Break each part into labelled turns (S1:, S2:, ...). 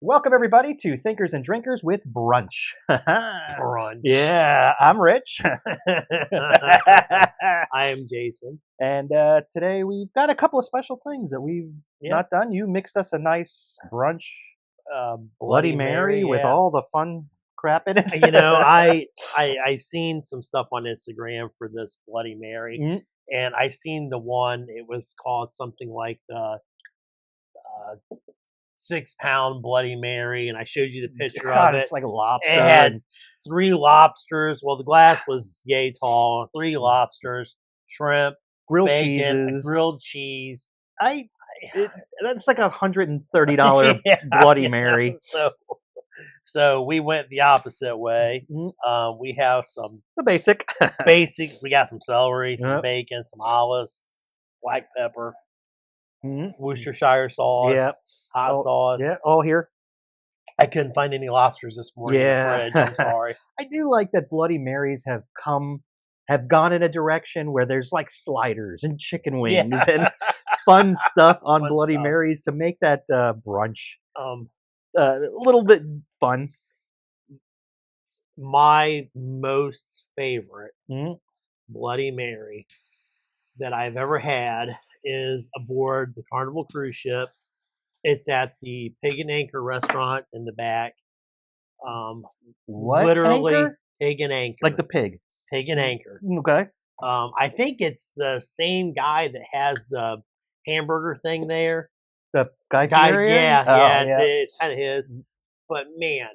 S1: Welcome everybody to Thinkers and Drinkers with Brunch.
S2: Brunch.
S1: Yeah, I'm Rich.
S2: I am Jason.
S1: And today we've got a couple of special things that we've not done. You mixed us a nice brunch Bloody Mary with all the fun crap in it.
S2: You know, I seen some stuff on Instagram for this Bloody Mary, and I seen the one. It was called something like the 6-pound Bloody Mary, and I showed you the picture of it.
S1: It's like a lobster.
S2: It had 3 lobsters. Well, the glass was yay tall. 3 lobsters, shrimp,
S1: grilled
S2: bacon,
S1: cheeses,
S2: grilled cheese.
S1: That's like $130 Bloody Mary.
S2: So we went the opposite way. We have
S1: the basics.
S2: We got some celery, some bacon, some olives, black pepper, Worcestershire sauce, hot sauce.
S1: Yeah, all here.
S2: I couldn't find any lobsters this morning in the fridge. I'm sorry.
S1: I do like that Bloody Marys have gone in a direction where there's like sliders and chicken wings and fun stuff on Bloody Marys to make that brunch a little bit fun.
S2: My most favorite Bloody Mary that I've ever had is aboard the Carnival cruise ship. It's at the Pig and Anchor restaurant in the back.
S1: What?
S2: Literally,
S1: Anchor?
S2: Pig and Anchor.
S1: Like the pig.
S2: Pig and Anchor.
S1: Okay.
S2: I think it's the same guy that has the hamburger thing there.
S1: The guy?
S2: It's kind of his. But man,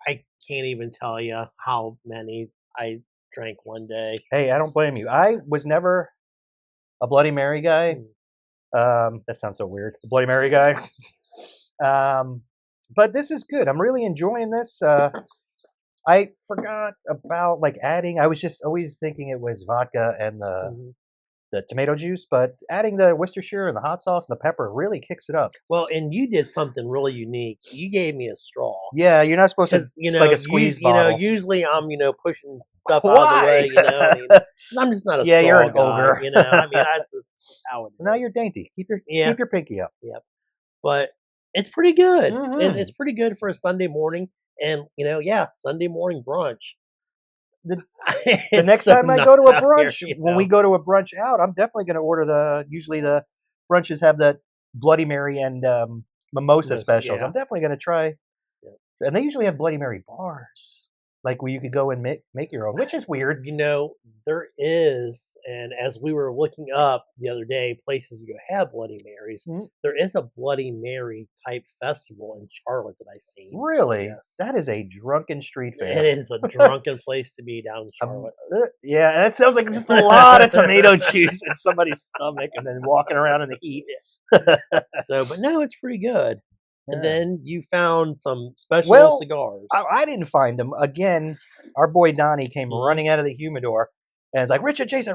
S2: I can't even tell you how many I drank one day.
S1: Hey, I don't blame you. I was never a Bloody Mary guy. That sounds so weird. The Bloody Mary guy. But this is good. I'm really enjoying this. I forgot about adding. I was just always thinking it was vodka and the tomato juice, but adding the Worcestershire and the hot sauce and the pepper really kicks it up.
S2: Well, and you did something really unique. You gave me a straw.
S1: Yeah, you're not supposed to. It's like a squeeze bottle.
S2: Usually I'm pushing stuff out of the way. 'Cause I'm just not a straw
S1: you're an
S2: guy,
S1: ogre.
S2: that's just how it is.
S1: Now you're dainty. Keep your pinky up.
S2: Yep. But it's pretty good. It's pretty good for a Sunday morning, and Sunday morning brunch.
S1: The next time I go to a brunch, when we go to a brunch out, I'm definitely going to order usually the brunches have the Bloody Mary and mimosa specials. I'm definitely going to try. Yeah. And they usually have Bloody Mary bars, where you could go and make your own, which is weird.
S2: There is, and as we were looking up the other day, places to go have Bloody Marys, there is a Bloody Mary type festival in Charlotte that I see.
S1: Really?
S2: Yes.
S1: That is a drunken street fair.
S2: It is a drunken place to be down in Charlotte.
S1: Yeah, that sounds like just a lot of tomato juice in somebody's stomach and then walking around in the heat.
S2: But no, it's pretty good. And then you found some special cigars.
S1: I didn't find them. Again, our boy Donnie came running out of the humidor and was like, Richard Jason,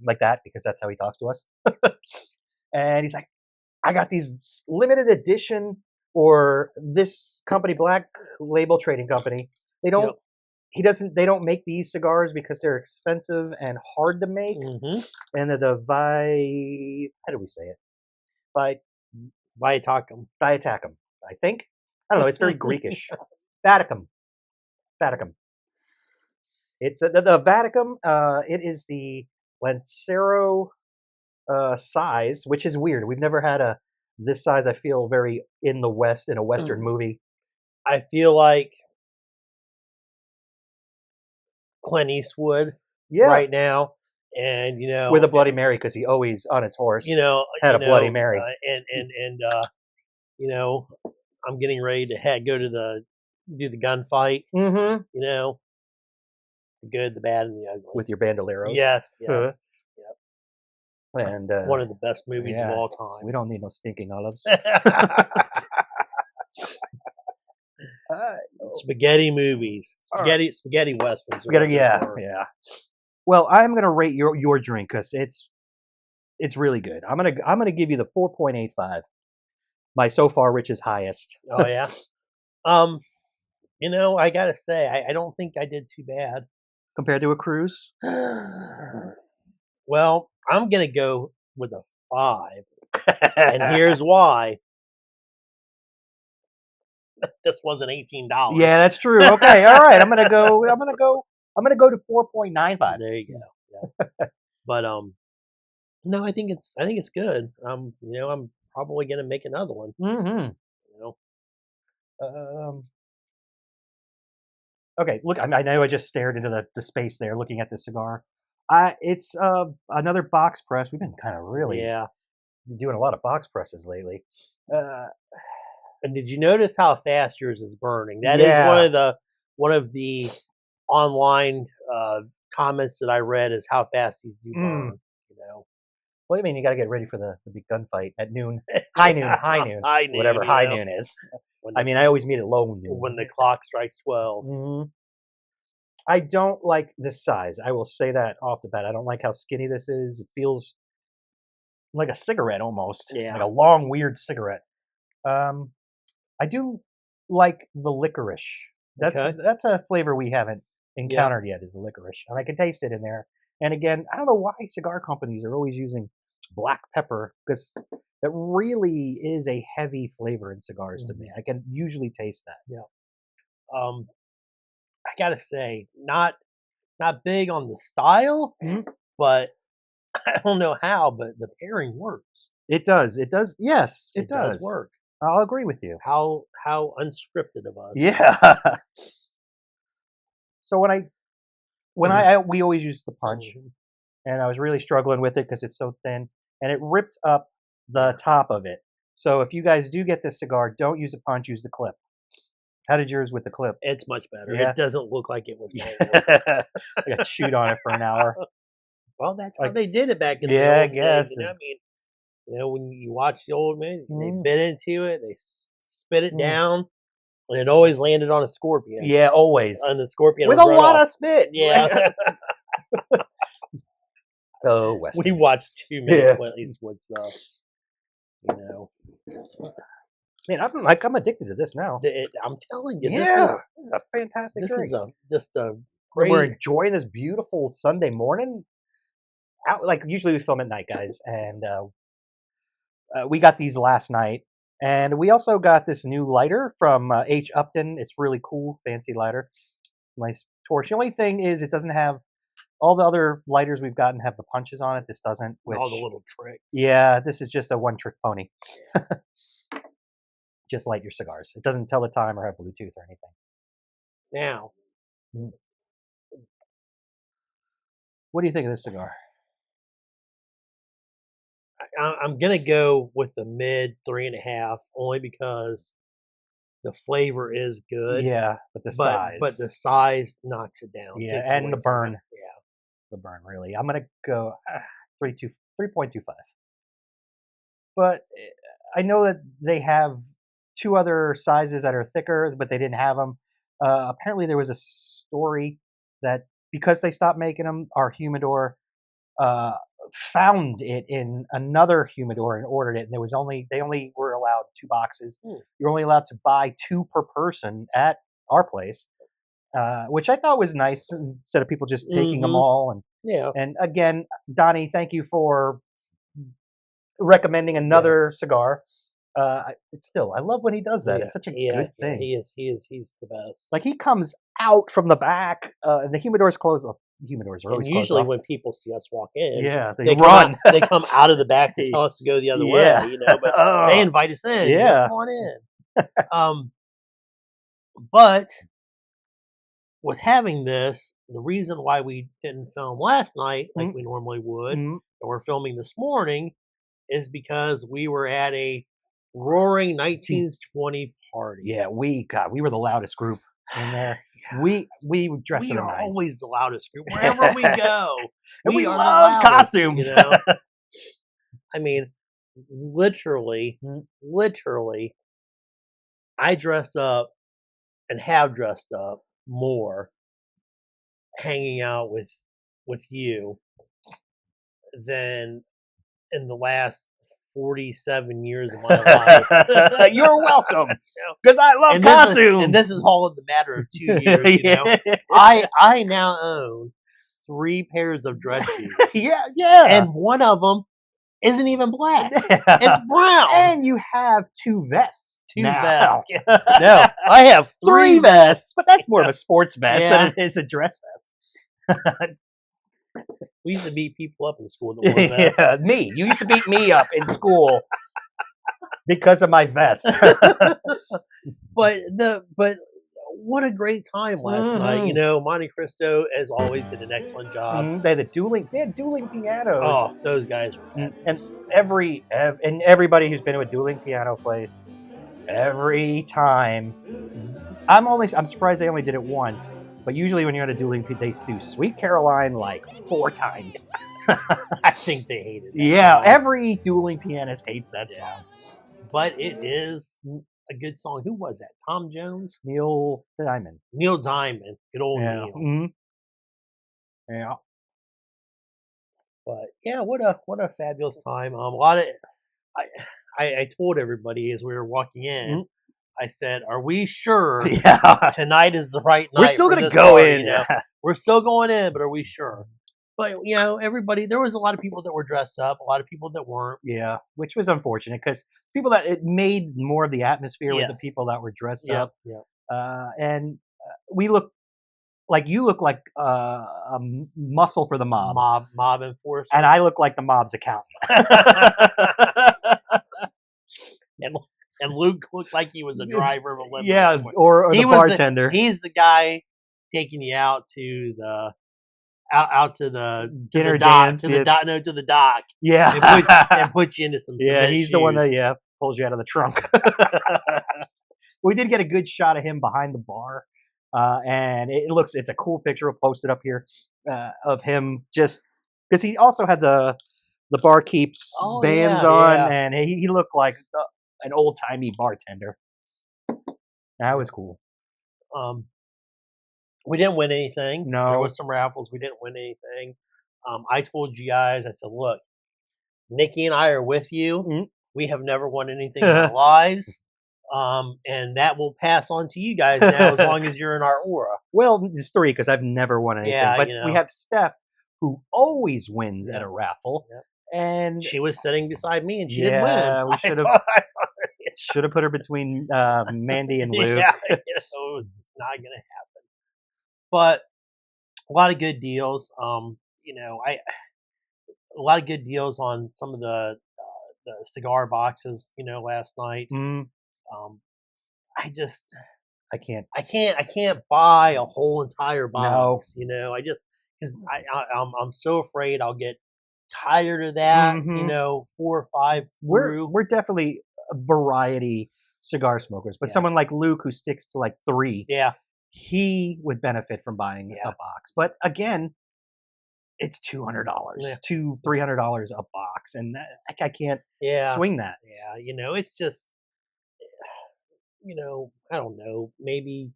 S1: like that, because that's how he talks to us. And he's like, I got these limited edition, or this company, Black Label Trading Company. They don't make these cigars because they're expensive and hard to make. And they're how do we say it?
S2: Viaticum,
S1: I think. I don't know. It's very Greekish. Viaticum. It's the Viaticum. It is the Lancero size, which is weird. We've never had this size. I feel very in the West in a Western movie.
S2: I feel like Clint Eastwood right now. And
S1: with a Bloody Mary, because he always on his horse had a Bloody Mary.
S2: I'm getting ready to go to do the gunfight. The good, the bad, and the ugly
S1: with your bandoleros.
S2: Yes.
S1: Yep. And
S2: one of the best movies of all time.
S1: We don't need no stinking olives.
S2: Spaghetti movies, spaghetti westerns.
S1: Yeah. Well, I'm gonna rate your drink because it's really good. I'm gonna give you the 4.85. My so far Rich's highest.
S2: Oh yeah. I gotta say, I don't think I did too bad
S1: compared to a cruise.
S2: Well, I'm gonna go with a 5, and here's why. this wasn't $18.
S1: Yeah, that's true. Okay, all right. I'm gonna go to 4.95.
S2: There you go. Yeah. But no, I think it's good. I'm probably gonna make another one.
S1: Mm-hmm.
S2: You know.
S1: Okay, look, I know I just stared into the space there looking at this cigar. It's another box press. We've been kind of really doing a lot of box presses lately.
S2: And did you notice how fast yours is burning? That is one of the online comments that I read is how fast these do burn. You know.
S1: Well, I mean, you got to get ready for the big gunfight at noon, high noon, whatever high noon is. I always meet at low noon
S2: when the clock strikes 12.
S1: Mm-hmm. I don't like this size. I will say that off the bat. I don't like how skinny this is. It feels like a cigarette almost, like a long, weird cigarette. I do like the licorice. That's a flavor we haven't encountered yet. Is the licorice, and I can taste it in there. And again, I don't know why cigar companies are always using black pepper because that really is a heavy flavor in cigars to me. I can usually taste that.
S2: Yeah. I gotta say, not big on the style, but I don't know how, but the pairing works.
S1: It does. It does. Yes, it
S2: does work.
S1: I'll agree with you.
S2: How unscripted of us.
S1: Yeah. So we always use the punch, and I was really struggling with it because it's so thin, and it ripped up the top of it. So if you guys do get this cigar, don't use a punch, use the clip. How did yours with the clip?
S2: It's much better. Yeah. It doesn't look like it was made.
S1: I got to shoot on it for an hour.
S2: Well, that's how they did it back in the old
S1: I guess.
S2: days. I mean, when you watch the old man, they bit into it, they spit it down, and it always landed on a scorpion.
S1: Yeah, always.
S2: On the scorpion.
S1: With a lot of spit.
S2: Yeah.
S1: Oh, West.
S2: We watched too many Clint Eastwood stuff. You know.
S1: Man, I'm addicted to this now.
S2: I'm telling you,
S1: this is a fantastic drink.
S2: This is just a great.
S1: We're enjoying this beautiful Sunday morning. Usually we film at night, guys, and we got these last night, and we also got this new lighter from H. Upton. It's really cool, fancy lighter, nice torch. The only thing is, it doesn't have all the other lighters we've gotten have the punches on it. This doesn't.
S2: All the little tricks.
S1: Yeah, this is just a one-trick pony. Just light your cigars. It doesn't tell the time or have Bluetooth or anything.
S2: Now,
S1: what do you think of this cigar?
S2: I'm gonna go with the mid 3.5, only because the flavor is good.
S1: Yeah, but the
S2: size knocks it down.
S1: Yeah, and the burn. Yeah, the burn really. I'm gonna go 3.25. But I know that they have 2 other sizes that are thicker, but they didn't have them. Apparently, there was a story that because they stopped making them, our humidor found it in another humidor and ordered it, and they only were allowed 2 boxes. You're only allowed to buy 2 per person at our place, which I thought was nice instead of people just taking them all. And again, Donnie, thank you for recommending another cigar. I love when he does that. It's such a good thing.
S2: He's the best.
S1: Like he comes out from the back, and the humidor's closed. Humidors are always closed.
S2: Usually, when people see us walk in,
S1: they run.
S2: They come out of the back to tell us to go the other way. You know, but they invite us in.
S1: Yeah,
S2: come on in. But with having this, the reason why we didn't film last night like we normally would, and we're filming this morning, is because we were at a roaring 1920 party.
S1: Yeah, we were the loudest group in there. We dressed in
S2: are always the loudest group wherever we go.
S1: And we love costumes.
S2: You know? I mean, literally, I dress up and have dressed up more hanging out with you than in the last 47 years of my life.
S1: You're welcome, because I love costumes.
S2: And this is all in the matter of 2 years. You know, I now own 3 pairs of dress shoes.
S1: Yeah.
S2: And one of them isn't even black. It's brown.
S1: And you have 2 vests.
S2: Two vests. No, I have
S1: 3 vests. But that's more of a sports vest than it is a dress vest.
S2: We used to beat people up in school that wore vests.
S1: Yeah, me. You used to beat me up in school because of my vest.
S2: But what a great time last night. You know, Monte Cristo, as always, did an excellent job.
S1: They had dueling pianos.
S2: Oh, those guys were fabulous.
S1: And everybody who's been to a dueling piano place, every time, I'm surprised they only did it once. But usually when you're at a dueling, they do Sweet Caroline like 4 times.
S2: I think they hated it.
S1: Yeah, every dueling pianist hates that song.
S2: But it is a good song. Who was that? Tom Jones?
S1: Neil Diamond.
S2: Neil Diamond. Good old Neil.
S1: Mm-hmm. Yeah.
S2: But yeah, what a fabulous time. A lot of I told everybody as we were walking in, I said, "Are we sure tonight is the right night?
S1: We're still going to go in.
S2: You know? We're still going in, but are we sure?" But you know, everybody. There was a lot of people that were dressed up, a lot of people that weren't.
S1: Yeah, which was unfortunate because it made more of the atmosphere with the people that were dressed up.
S2: Yeah.
S1: And we look like you look like a muscle for the mob.
S2: Mob enforcer.
S1: And I look like the mob's accountant.
S2: And Luke looked like he was a driver of a limo.
S1: Yeah, or the bartender.
S2: He's the guy taking you out to the dinner dance, to the dock.
S1: Yeah,
S2: and put you into some.
S1: Yeah, he's
S2: shoes.
S1: The one that pulls you out of the trunk. We did get a good shot of him behind the bar, and it's a cool picture. We'll post it up here of him just because he also had the barkeep's bands on, and he looked like an old timey bartender. That was cool.
S2: We didn't win anything.
S1: No,
S2: there was some raffles. We didn't win anything. I told you guys. I said, look, Nikki and I are with you. Mm-hmm. We have never won anything in our lives. And that will pass on to you guys now as long as you're in our aura.
S1: Well, it's 3 because I've never won anything.
S2: Yeah,
S1: but we have Steph who always wins at a raffle.
S2: Yep.
S1: And
S2: she was sitting beside me and she didn't win.
S1: We should have put her between Mandy and Luke.
S2: It was not going to happen. But a lot of good deals. A lot of good deals on some of the cigar boxes, last night. I can't buy a whole entire box. No. Because I'm so afraid I'll get tired of that. 4 or 5.
S1: We're definitely a variety cigar smokers, but someone like Luke who sticks to like 3, he would benefit from buying a box. But again, it's $200, $300 a box, and I can't swing that.
S2: Yeah, it's just, I don't know. Maybe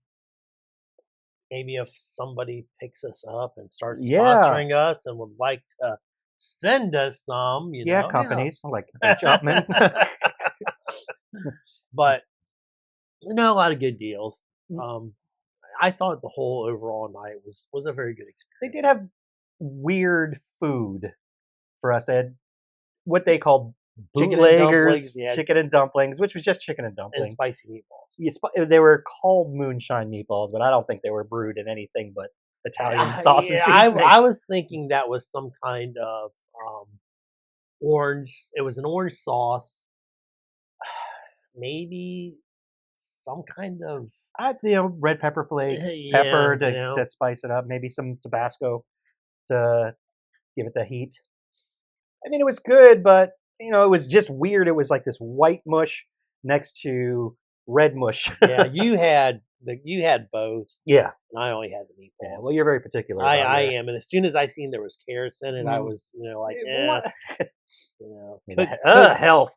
S2: if somebody picks us up and starts sponsoring us and would like to send us some,
S1: companies like Jumpman.
S2: But a lot of good deals. I thought the whole overall night was a very good experience.
S1: They did have weird food for us. They had what they called bootleggers, chicken and dumplings, which was just chicken and dumplings.
S2: And spicy meatballs.
S1: They were called moonshine meatballs, but I don't think they were brewed in anything but Italian sauce and seasoning.
S2: I was thinking that was some kind of orange. It was an orange sauce. Maybe some kind of
S1: red pepper flakes, pepper to spice it up. Maybe some Tabasco to give it the heat. I mean, it was good, but it was just weird. It was like this white mush next to red mush.
S2: You had both.
S1: Yeah,
S2: and I only had the meatballs.
S1: Yeah, well, you're very particular.
S2: I am, and as soon as I seen there was carrots in it, I was
S1: health.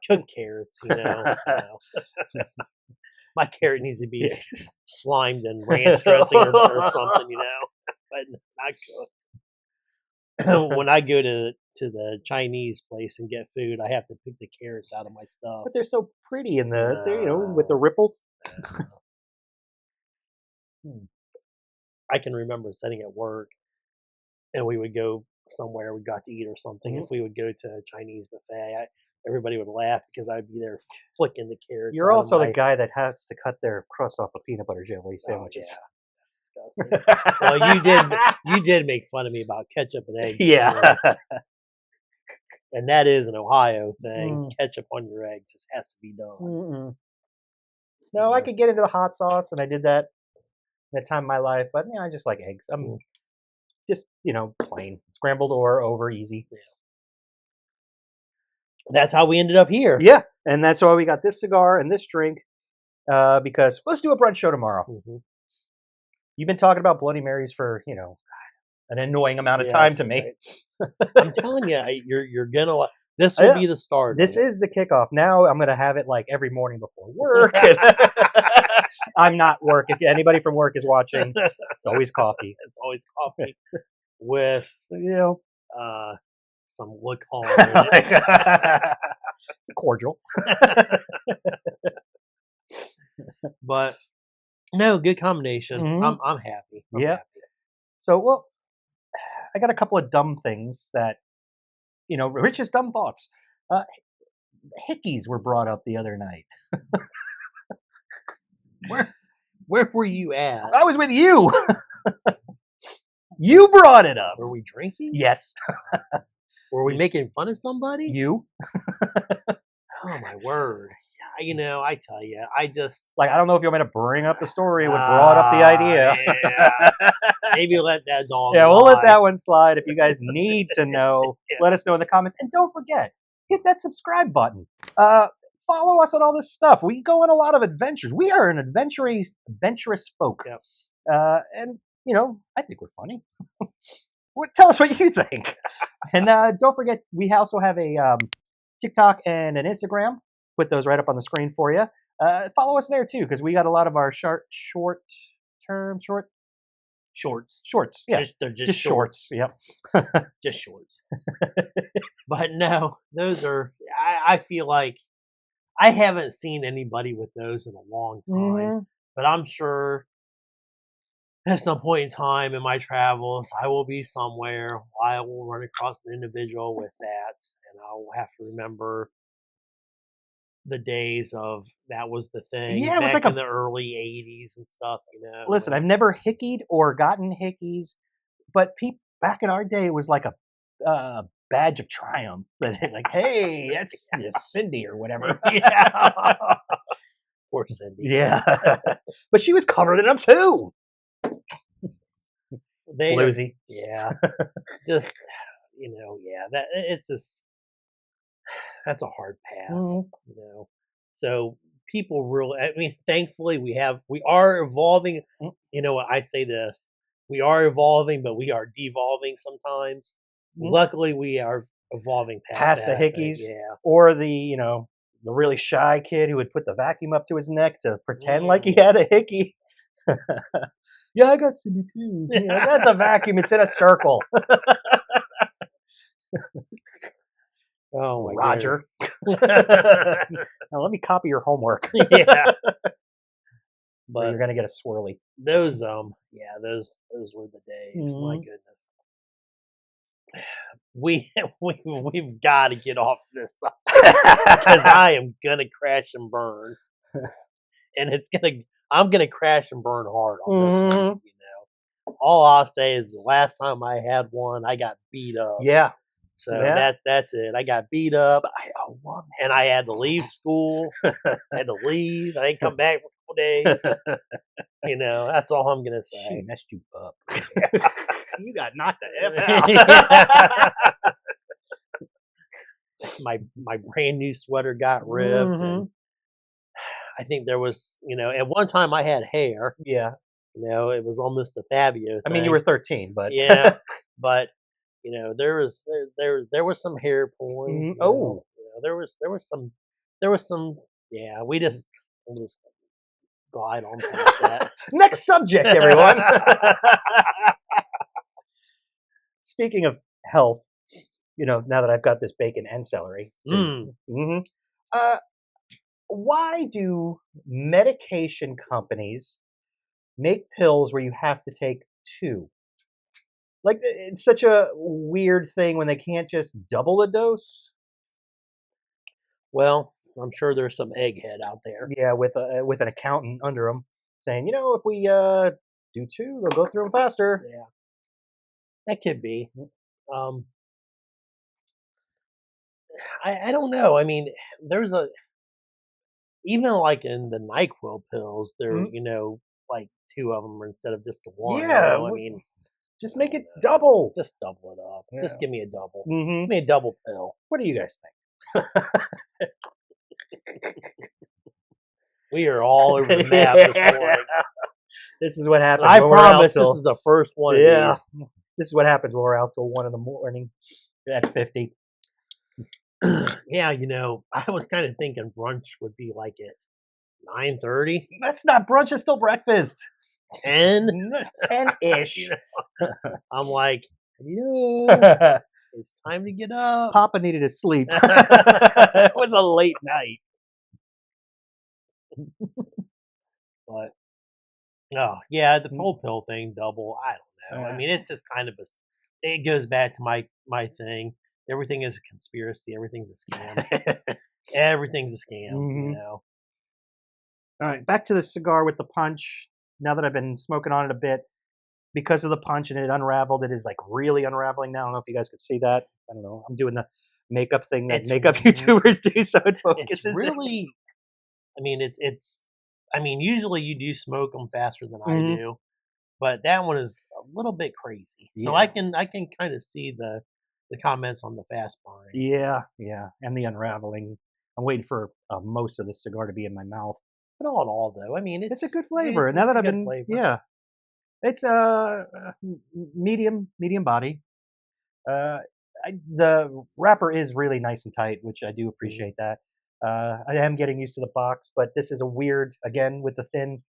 S2: Cook carrots. My carrot needs to be slimed in ranch dressing or something, but not cooked. When I go to the Chinese place and get food, I have to pick the carrots out of my stuff.
S1: But they're so pretty in with the ripples.
S2: I can remember sitting at work, and we would go somewhere we got to eat or something,
S1: Mhm.
S2: if we would go to a Chinese buffet, everybody would laugh because I'd be there flicking the carrots
S1: You're
S2: out of
S1: also the
S2: my.
S1: guy that has to cut their crust off of peanut butter jelly
S2: Oh
S1: sandwiches.
S2: yeah, that's disgusting. Well, you did make fun of me about ketchup and eggs
S1: Yeah.
S2: too, and that is an Ohio thing.
S1: Mm.
S2: Ketchup on your eggs just has to be done.
S1: Mm-mm.
S2: You
S1: No, I
S2: know?
S1: could get into the hot sauce, and I did that at a time in my life. But yeah, I just like eggs. I'm
S2: Mm.
S1: just plain scrambled or over easy.
S2: That's how we ended up here.
S1: Yeah, and that's why we got this cigar and this drink. Because let's do a brunch show tomorrow.
S2: Mm-hmm.
S1: You've been talking about Bloody Marys for an annoying amount of time to me.
S2: Right. I'm telling you, you're gonna. This will
S1: Yeah.
S2: be the start.
S1: This
S2: of it.
S1: is the kickoff. Now I'm gonna have it like every morning before work. I'm not working. If anybody from work is watching, it's always coffee.
S2: It's always coffee with some liqueur in it.
S1: It's a cordial.
S2: But no, good combination.
S1: Mhm.
S2: I'm happy. I'm
S1: Yeah.
S2: happy.
S1: So I got a couple of dumb things that Rich's dumb thoughts. Uh, hickeys were brought up the other night.
S2: Where were you at?
S1: I was with you. You brought it up.
S2: Were we drinking?
S1: Yes.
S2: Were we making fun of somebody?
S1: You.
S2: Oh my word! I tell you, I just
S1: I don't know if you want me to bring up the story. What brought up the idea?
S2: Yeah. Maybe let that dog.
S1: Yeah, we'll let that one slide. If you guys need to know, let us know in the comments. And don't forget, hit that subscribe button. Follow us on all this stuff. We go on a lot of adventures. We are an adventurous folk.
S2: Yep.
S1: And I think we're funny. Tell us what you think. And don't forget, we also have a TikTok and an Instagram. Put those right up on the screen for you. Follow us there too, because we got a lot of our shorts. Yeah,
S2: They're
S1: just shorts. Yep.
S2: Just shorts. But no, those are. I feel like I haven't seen anybody with those in a long time.
S1: Mhm.
S2: But I'm sure at some point in time in my travels, I will be somewhere. I will run across an individual with that, and I will have to remember the days of that was the thing.
S1: Yeah, it was
S2: back
S1: like
S2: in the early '80s and stuff.
S1: Listen, I've never hickied or gotten hickeys, but back in our day, it was like a badge of triumph. That like, hey, that's Cindy or whatever.
S2: Yeah. Poor Cindy.
S1: Yeah, but she was covered in them too. Bluesy.
S2: Yeah. Just that it's just that's a hard pass.
S1: Mhm.
S2: So people really, I mean, thankfully we are evolving. I say this, we are evolving, but we are devolving sometimes. Luckily we are evolving past
S1: the
S2: that, I think.
S1: hickeys.
S2: Yeah.
S1: Or the really shy kid who would put the vacuum up to his neck to pretend like he had a hickey. Yeah, I got Cindy too. That's a vacuum. It's in a circle.
S2: Oh my
S1: Roger. Now let me copy your homework.
S2: Yeah.
S1: But you're gonna get a swirly.
S2: Those those were the days. My goodness. We've got to get off this because I am gonna crash and burn, and I'm gonna crash and burn hard on this one. All I'll say is the last time I had one, I got beat up.
S1: Yeah.
S2: So that's it. I got beat up, and I had to leave school. I had to leave. I didn't come back for 4 days. That's all I'm gonna say.
S1: She messed you up. You got knocked the F out.
S2: My brand new sweater got ripped, and I think there was, at one time I had hair.
S1: Yeah.
S2: It was almost a Fabio thing.
S1: I mean, you were 13, but
S2: yeah, but there was some hair pulling. There was some. Yeah, we'll just glide on past that.
S1: Next subject, everyone. Speaking of health, now that I've got this bacon and celery. Why do medication companies make pills where you have to take 2? Like, it's such a weird thing when they can't just double the dose.
S2: Well, I'm sure there's some egghead out there.
S1: Yeah, with an accountant under them saying, if we do 2, they'll go through them faster.
S2: Yeah, that could be. I don't know. I mean, there's even like in the NyQuil pills, there like 2 of them instead of just the 1.
S1: Yeah,
S2: I mean,
S1: just make it double.
S2: Just double it up.
S1: Yeah.
S2: Just give me a double.
S1: Mm-hmm.
S2: Give me a double pill.
S1: What do you guys think?
S2: We are all over the map this morning.
S1: This is what happens.
S2: I promise this is the first one of these.
S1: This is what happens when we're out till 1 in the morning at 50.
S2: Yeah, I was kind of thinking brunch would be like at 9:30.
S1: That's not brunch. It's still breakfast.
S2: 10?
S1: 10-ish.
S2: I'm like, it's time to get up.
S1: Papa needed to sleep. It was a late night.
S2: But, the full pill thing, double, I don't know. I mean, it's just kind of it goes back to my thing. Everything is a conspiracy. Everything's a scam. Everything's a scam,
S1: All right, back to the cigar with the punch. Now that I've been smoking on it a bit, because of the punch and it unraveled, it is like really unraveling now. I don't know if you guys could see that. I don't know. I'm doing the makeup thing that makeup YouTubers do, so it focuses.
S2: It's really, I mean, I mean, usually you do smoke them faster than I do, but that one is a little bit crazy. So I can kind of see the comments on the fast burn.
S1: Yeah, and the unraveling. I'm waiting for most of the cigar to be in my mouth.
S2: But all in all, though, I mean, it's a
S1: good flavor. Now that I've been, it's medium body. The wrapper is really nice and tight, which I do appreciate that. I am getting used to the box, but this is a weird, again, with the thin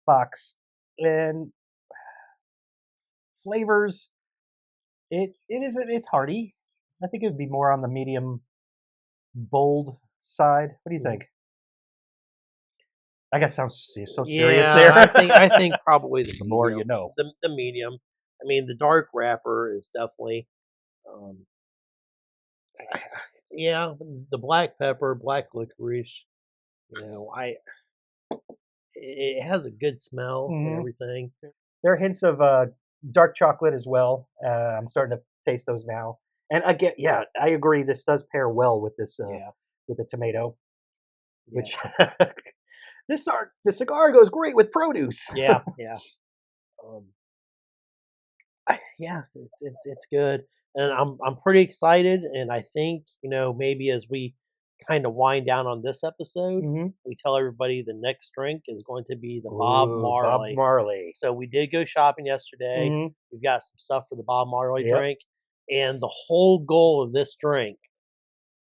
S1: box and flavors. It's hearty. I think it would be more on the medium bold side. What do you think? I guess sounds so serious there.
S2: I think probably the
S1: more you know.
S2: The medium. I mean, the dark wrapper is definitely, the black pepper, black licorice. It has a good smell and everything.
S1: There are hints of dark chocolate as well. I'm starting to taste those now. And again, I agree. This does pair well with this with the tomato, which. The cigar goes great with produce.
S2: Yeah. It's good, and I'm pretty excited. And I think maybe as we kind of wind down on this episode, we tell everybody the next drink is going to be the Bob Marley.
S1: Bob Marley.
S2: So we did go shopping yesterday. We've got some stuff for the Bob Marley drink, and the whole goal of this drink.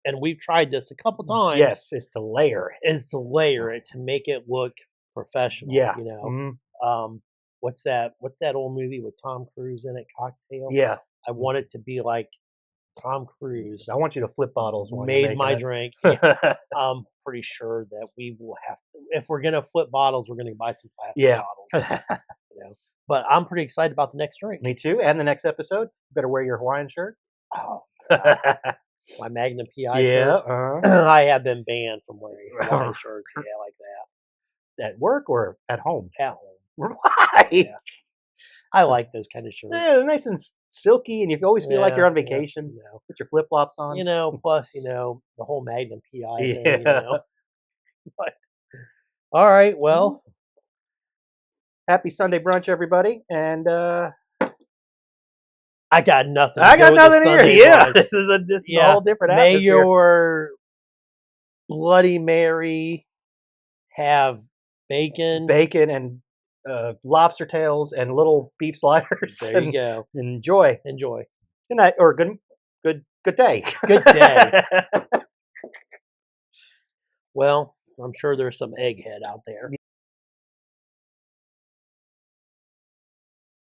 S2: And we've tried this a couple times.
S1: Yes, is to layer
S2: it to make it look professional.
S1: Yeah.
S2: What's that old movie with Tom Cruise in it, Cocktail?
S1: Yeah.
S2: I want it to be like Tom Cruise.
S1: I want you to flip bottles.
S2: Made my drink. I'm pretty sure that we will have to, if we're gonna flip bottles, we're gonna buy some plastic bottles. But I'm pretty excited about the next drink.
S1: Me too. And the next episode, you better wear your Hawaiian shirt.
S2: Oh. My Magnum PI shirt. I have been banned from wearing Hawaiian shirts. Yeah, like that.
S1: At work or at home?
S2: At home.
S1: Why?
S2: Yeah. I like those kind of shirts.
S1: Yeah, they're nice and silky, and you always feel like you're on vacation. Put your flip flops on.
S2: Plus, the whole Magnum PI thing. But, all right, well,
S1: happy Sunday brunch, everybody, and
S2: I got nothing.
S1: I got nothing here. Yeah, this is a whole different atmosphere.
S2: May your Bloody Mary have bacon
S1: and lobster tails and little beef sliders.
S2: There you go.
S1: Enjoy.
S2: Good
S1: night, or good day.
S2: Good day. Well, I'm sure there's some egghead out there.